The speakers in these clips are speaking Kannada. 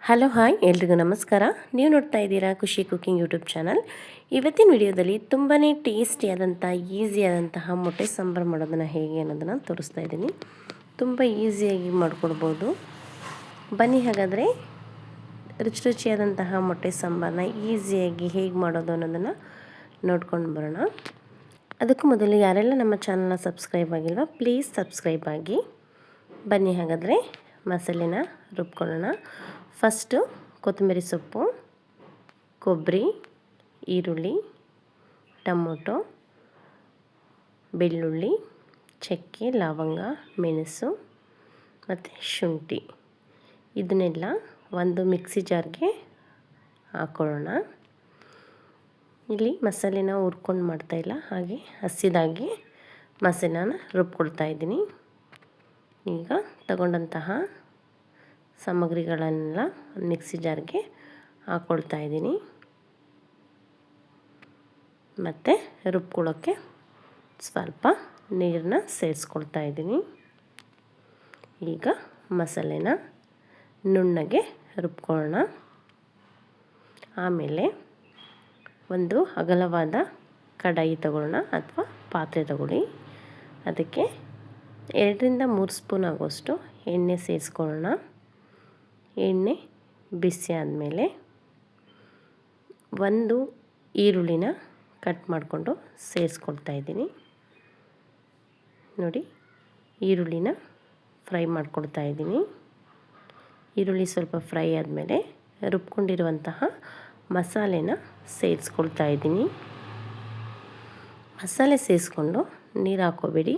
ಹಲೋ ಹಾಯ್ ಎಲ್ರಿಗೂ ನಮಸ್ಕಾರ. ನೀವು ನೋಡ್ತಾ ಇದ್ದೀರಾ ಖುಷಿ ಕುಕಿಂಗ್ ಯೂಟ್ಯೂಬ್ ಚಾನಲ್. ಇವತ್ತಿನ ವಿಡಿಯೋದಲ್ಲಿ ತುಂಬಾ ಟೇಸ್ಟಿಯಾದಂಥ ಈಸಿಯಾದಂತಹ ಮೊಟ್ಟೆ ಸಾಂಬಾರು ಮಾಡೋದನ್ನು ಹೇಗೆ ಅನ್ನೋದನ್ನು ತೋರಿಸ್ತಾ ಇದ್ದೀನಿ. ತುಂಬ ಈಸಿಯಾಗಿ ಮಾಡ್ಕೊಡ್ಬೋದು. ಬನ್ನಿ ಹಾಗಾದರೆ ರುಚಿ ರುಚಿಯಾದಂತಹ ಮೊಟ್ಟೆ ಸಾಂಬಾರನ್ನ ಈಸಿಯಾಗಿ ಹೇಗೆ ಮಾಡೋದು ಅನ್ನೋದನ್ನು ನೋಡ್ಕೊಂಡು ಬರೋಣ. ಅದಕ್ಕೂ ಮೊದಲು ಯಾರೆಲ್ಲ ನಮ್ಮ ಚಾನಲ್ನ ಸಬ್ಸ್ಕ್ರೈಬ್ ಆಗಿಲ್ವ ಪ್ಲೀಸ್ ಸಬ್ಸ್ಕ್ರೈಬ್ ಆಗಿ. ಬನ್ನಿ ಹಾಗಾದರೆ ಮಸಾಲೆನ ರುಬ್ಕೊಳ್ಳೋಣ. ಫಸ್ಟು ಕೊತ್ತಂಬರಿ ಸೊಪ್ಪು, ಕೊಬ್ಬರಿ, ಈರುಳ್ಳಿ, ಟೊಮೊಟೊ, ಬೆಳ್ಳುಳ್ಳಿ, ಚಕ್ಕೆ, ಲವಂಗ, ಮೆಣಸು ಮತ್ತು ಶುಂಠಿ ಇದನ್ನೆಲ್ಲ ಒಂದು ಮಿಕ್ಸಿ ಜಾರ್ಗೆ ಹಾಕ್ಕೊಳ್ಳೋಣ. ಇಲ್ಲಿ ಮಸಾಲೆನ ಹುರ್ಕೊಂಡು ಮಾಡ್ತಾಯಿಲ್ಲ, ಹಾಗೆ ಹಸಿದಾಗಿ ಮಸಾಲೆನ ರುಬ್ಕೊಳ್ತಾ ಇದ್ದೀನಿ. ಈಗ ತಗೊಂಡಂತಹ ಸಾಮಗ್ರಿಗಳನ್ನೆಲ್ಲ ಮಿಕ್ಸಿ ಜಾರ್ಗೆ ಹಾಕ್ಕೊಳ್ತಾ ಇದ್ದೀನಿ. ಮತ್ತು ರುಬ್ಕೊಳ್ಳೋಕ್ಕೆ ಸ್ವಲ್ಪ ನೀರನ್ನ ಸೇರಿಸ್ಕೊಳ್ತಾ ಇದ್ದೀನಿ. ಈಗ ಮಸಾಲೆನ ನುಣ್ಣಗೆ ರುಬ್ಕೊಳ್ಳೋಣ. ಆಮೇಲೆ ಒಂದು ಅಗಲವಾದ ಕಡಾಯಿ ತಗೊಳ್ಳೋಣ ಅಥವಾ ಪಾತ್ರೆ ತಗೊಳ್ಳಿ. ಅದಕ್ಕೆ 2ರಿಂದ 3 ಸ್ಪೂನ್ ಆಗುವಷ್ಟು ಎಣ್ಣೆ ಸೇರಿಸ್ಕೊಳ್ಳೋಣ. ಎಣ್ಣೆ ಬಿಸಿ ಆದಮೇಲೆ ಒಂದು ಈರುಳ್ಳಿನ ಕಟ್ ಮಾಡಿಕೊಂಡು ಸೇರಿಸ್ಕೊಳ್ತಾ ಇದ್ದೀನಿ. ನೋಡಿ, ಈರುಳ್ಳಿನ ಫ್ರೈ ಮಾಡ್ಕೊಳ್ತಾ ಇದ್ದೀನಿ. ಈರುಳ್ಳಿ ಸ್ವಲ್ಪ ಫ್ರೈ ಆದಮೇಲೆ ರುಬ್ಕೊಂಡಿರುವಂತಹ ಮಸಾಲೆನ ಸೇರಿಸ್ಕೊಳ್ತಾ ಇದ್ದೀನಿ. ಮಸಾಲೆ ಸೇರಿಸ್ಕೊಂಡು ನೀರು ಹಾಕೋಬೇಡಿ,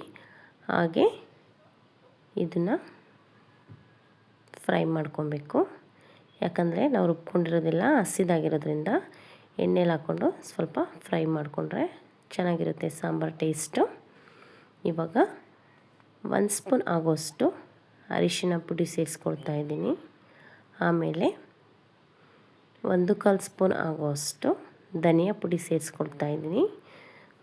ಹಾಗೆ ಇದನ್ನು ಫ್ರೈ ಮಾಡ್ಕೊಬೇಕು. ಯಾಕಂದರೆ ನಾವು ರುಬ್ಕೊಂಡಿರೋದೆಲ್ಲ ಹಸಿದಾಗಿರೋದ್ರಿಂದ ಎಣ್ಣೆಲಿ ಹಾಕ್ಕೊಂಡು ಸ್ವಲ್ಪ ಫ್ರೈ ಮಾಡಿಕೊಂಡ್ರೆ ಚೆನ್ನಾಗಿರುತ್ತೆ ಸಾಂಬಾರು ಟೇಸ್ಟು. ಇವಾಗ 1 ಸ್ಪೂನ್ ಆಗೋಷ್ಟು ಅರಿಶಿನ ಪುಡಿ ಸೇರಿಸ್ಕೊಳ್ತಾ ಇದ್ದೀನಿ. ಆಮೇಲೆ 1/4 ಸ್ಪೂನ್ ಆಗೋಷ್ಟು ಧನಿಯಾ ಪುಡಿ ಸೇರಿಸ್ಕೊಳ್ತಾ ಇದ್ದೀನಿ.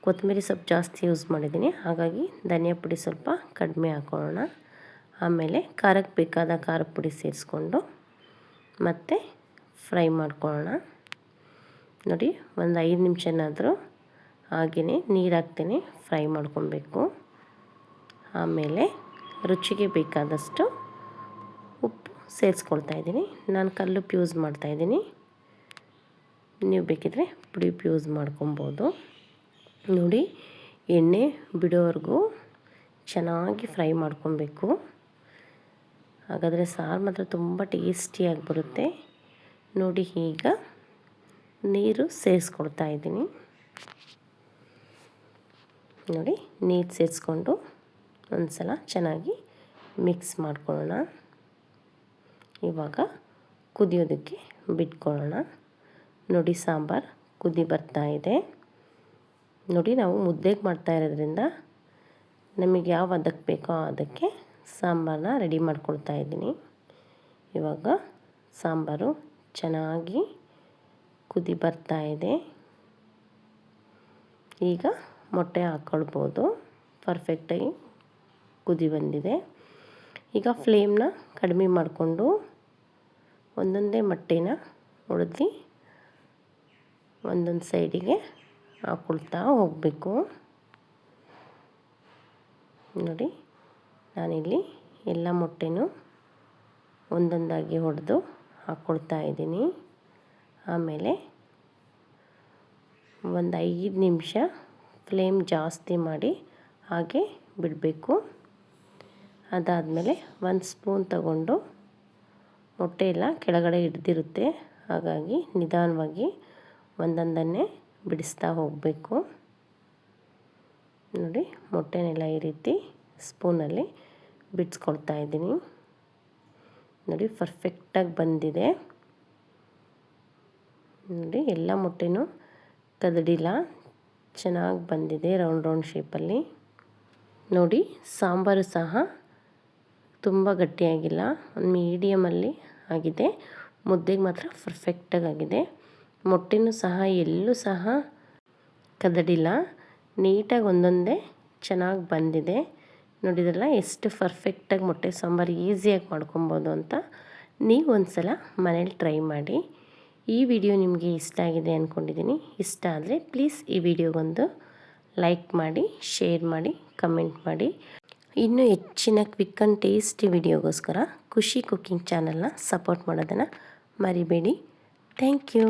ಕೊತ್ತಂಬರಿ ಸೊಪ್ಪು ಜಾಸ್ತಿ ಯೂಸ್ ಮಾಡಿದ್ದೀನಿ, ಹಾಗಾಗಿ ಧನಿಯಾ ಪುಡಿ ಸ್ವಲ್ಪ ಕಡಿಮೆ ಹಾಕ್ಕೊಳ್ಳೋಣ. ಆಮೇಲೆ ಖಾರಕ್ಕೆ ಬೇಕಾದ ಖಾರದ ಪುಡಿ ಸೇರಿಸ್ಕೊಂಡು ಮತ್ತೆ ಫ್ರೈ ಮಾಡ್ಕೊಳ್ಳೋಣ. ನೋಡಿ, ಒಂದು 5 ನಿಮಿಷನಾದರೂ ಹಾಗೆಯೇ ನೀರು ಹಾಕ್ತೇನೆ ಫ್ರೈ ಮಾಡ್ಕೊಬೇಕು. ಆಮೇಲೆ ರುಚಿಗೆ ಬೇಕಾದಷ್ಟು ಉಪ್ಪು ಸೇರಿಸ್ಕೊಳ್ತಾ ಇದ್ದೀನಿ. ನಾನು ಕಲ್ಲುಪ್ಪು ಯೂಸ್ ಮಾಡ್ತಾಯಿದ್ದೀನಿ, ನೀವು ಬೇಕಿದ್ರೆ ಪುಡಿ ಉಪ್ಪು ಯೂಸ್ ಮಾಡ್ಕೊಬೋದು. ನೋಡಿ, ಎಣ್ಣೆ ಬಿಡೋವರೆಗೂ ಚೆನ್ನಾಗಿ ಫ್ರೈ ಮಾಡ್ಕೊಬೇಕು. ಹಾಗಾದರೆ ಸಾರು ಮಾತ್ರ ತುಂಬ ಟೇಸ್ಟಿಯಾಗಿ ಬರುತ್ತೆ. ನೋಡಿ, ಈಗ ನೀರು ಸೇರಿಸ್ಕೊಳ್ತಾ ಇದ್ದೀನಿ. ನೋಡಿ, ನೀರು ಸೇರಿಸ್ಕೊಂಡು ಒಂದು ಸಲ ಚೆನ್ನಾಗಿ ಮಿಕ್ಸ್ ಮಾಡ್ಕೊಳ್ಳೋಣ. ಇವಾಗ ಕುದಿಯೋದಕ್ಕೆ ಬಿಟ್ಕೊಳ್ಳೋಣ. ನೋಡಿ, ಸಾಂಬಾರು ಕುದಿ ಬರ್ತಾ ಇದೆ. ನೋಡಿ, ನಾವು ಮುದ್ದೆಗೆ ಮಾಡ್ತಾ ಇರೋದ್ರಿಂದ ನಮಗೆ ಯಾವ ಅದಕ್ಕೆ ಬೇಕೋ ಅದಕ್ಕೆ ಸಾಂಬಾರನ್ನ ರೆಡಿ ಮಾಡ್ಕೊಳ್ತಾ ಇದ್ದೀನಿ. ಇವಾಗ ಸಾಂಬಾರು ಚೆನ್ನಾಗಿ ಕುದಿ ಬರ್ತಾ ಇದೆ. ಈಗ ಮೊಟ್ಟೆ ಹಾಕ್ಕೊಳ್ಬೋದು. ಪರ್ಫೆಕ್ಟಾಗಿ ಕುದಿ ಬಂದಿದೆ. ಈಗ ಫ್ಲೇಮ್ನ ಕಡಿಮೆ ಮಾಡಿಕೊಂಡು ಒಂದೊಂದೇ ಮೊಟ್ಟೆನ ಹೊಡೆದು ಒಂದೊಂದು ಸೈಡಿಗೆ ಹಾಕ್ಕೊಳ್ತಾ ಹೋಗಬೇಕು. ನೋಡಿ, ನಾನಿಲ್ಲಿ ಎಲ್ಲ ಮೊಟ್ಟೆನೂ ಒಂದೊಂದಾಗಿ ಹೊಡೆದು ಹಾಕ್ಕೊಳ್ತಾ ಇದ್ದೀನಿ. ಆಮೇಲೆ ಒಂದು 5 ನಿಮಿಷ ಫ್ಲೇಮ್ ಜಾಸ್ತಿ ಮಾಡಿ ಹಾಗೆ ಬಿಡಬೇಕು. ಅದಾದಮೇಲೆ 1 ಸ್ಪೂನ್ ತಗೊಂಡು ಮೊಟ್ಟೆ ಎಲ್ಲ ಕೆಳಗಡೆ ಹಿಡ್ದಿರುತ್ತೆ, ಹಾಗಾಗಿ ನಿಧಾನವಾಗಿ ಒಂದೊಂದನ್ನೇ ಬಿಡಿಸ್ತಾ ಹೋಗಬೇಕು. ನೋಡಿ, ಮೊಟ್ಟೆನೆಲ್ಲ ಈ ರೀತಿ ಸ್ಪೂನಲ್ಲಿ ಬಿಡಿಸ್ಕೊಳ್ತಾ ಇದ್ದೀನಿ. ನೋಡಿ, ಪರ್ಫೆಕ್ಟಾಗಿ ಬಂದಿದೆ. ನೋಡಿ, ಎಲ್ಲ ಮೊಟ್ಟೆನೂ ಕದಡಿಲ್ಲ, ಚೆನ್ನಾಗಿ ಬಂದಿದೆ ರೌಂಡ್ ಶೇಪಲ್ಲಿ. ನೋಡಿ, ಸಾಂಬಾರು ಸಹ ತುಂಬ ಗಟ್ಟಿಯಾಗಿಲ್ಲ, ಒಂದು ಮೀಡಿಯಮಲ್ಲಿ ಆಗಿದೆ. ಮುದ್ದೆಗೆ ಮಾತ್ರ ಪರ್ಫೆಕ್ಟಾಗಿ ಆಗಿದೆ. ಮೊಟ್ಟೆನೂ ಸಹ ಎಲ್ಲೂ ಸಹ ಕದಡಿಲ್ಲ, ನೀಟಾಗಿ ಒಂದೊಂದೇ ಚೆನ್ನಾಗಿ ಬಂದಿದೆ. ನೋಡಿದ್ರಲ್ಲ ಎಷ್ಟು ಪರ್ಫೆಕ್ಟಾಗಿ ಮೊಟ್ಟೆ ಸಾಂಬಾರು ಈಸಿಯಾಗಿ ಮಾಡ್ಕೊಬೋದು ಅಂತ. ನೀವು ಒಂದು ಸಲ ಮನೇಲಿ ಟ್ರೈ ಮಾಡಿ. ಈ ವಿಡಿಯೋ ನಿಮಗೆ ಇಷ್ಟ ಆಗಿದೆ ಅಂದ್ಕೊಂಡಿದ್ದೀನಿ. ಇಷ್ಟ ಆದರೆ ಪ್ಲೀಸ್ ಈ ವಿಡಿಯೋಗೊಂದು ಲೈಕ್ ಮಾಡಿ, ಶೇರ್ ಮಾಡಿ, ಕಮೆಂಟ್ ಮಾಡಿ. ಇನ್ನೂ ಹೆಚ್ಚಿನ ಕ್ವಿಕ್ ಆ್ಯಂಡ್ ಟೇಸ್ಟಿ ವಿಡಿಯೋಗೋಸ್ಕರ ಖುಷಿ ಕುಕ್ಕಿಂಗ್ ಚಾನಲ್ನ ಸಪೋರ್ಟ್ ಮಾಡೋದನ್ನು ಮರಿಬೇಡಿ. Thank you.